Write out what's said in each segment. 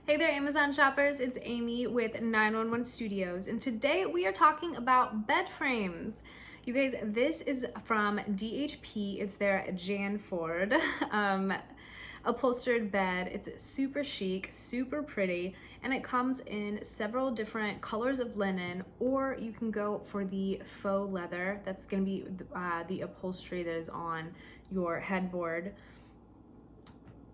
Hey there, Amazon shoppers. It's Amy with 911 Studios, and today we are talking about bed frames. You guys, this is from DHP. It's their Janford upholstered bed. It's super chic, super pretty, and it comes in several different colors of linen, or you can go for the faux leather. That's going to be the upholstery that is on your headboard.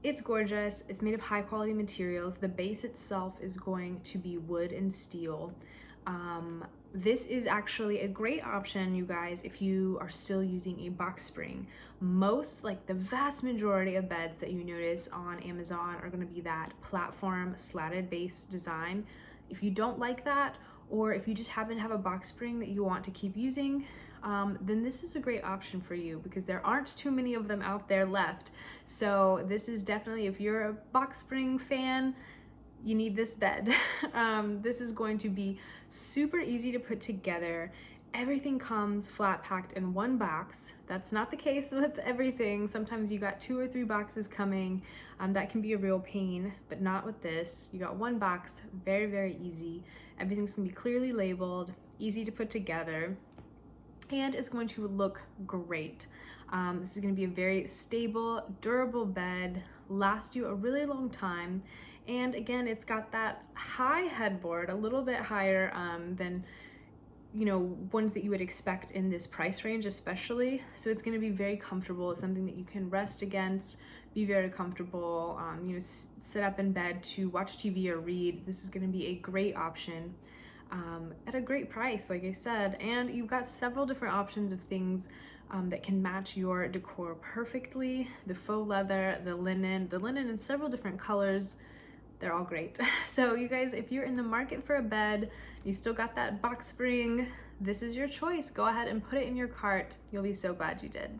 It's gorgeous. It's made of high quality materials. The base itself is going to be wood and steel. This is actually a great option, you guys, if you are still using a box spring. Most, like the vast majority of beds that you notice on Amazon are going to be that platform slatted base design. If you don't like that, or if you just happen to have a box spring that you want to keep using, then this is a great option for you because there aren't too many of them out there left. So this is definitely, if you're a box spring fan, you need this bed. This is going to be super easy to put together. Everything comes flat packed in one box. That's not the case with everything. Sometimes you got 2 or 3 boxes coming. That can be a real pain, but not with this. You got one box, very, very easy. Everything's gonna be clearly labeled, easy to put together, and it's going to look great. This is going to be a very stable, durable bed, last you a really long time. And again, it's got that high headboard, a little bit higher than ones that you would expect in this price range, especially. So it's going to be very comfortable. It's something that you can rest against, be very comfortable, sit up in bed to watch TV or read. This is going to be a great option. At a great price, like I said, and you've got several different options of things that can match your decor perfectly. The faux leather, the linen in several different colors, they're all great. So you guys, if you're in the market for a bed, you still got that box spring, this is your choice. Go ahead and put it in your cart. You'll be so glad you did.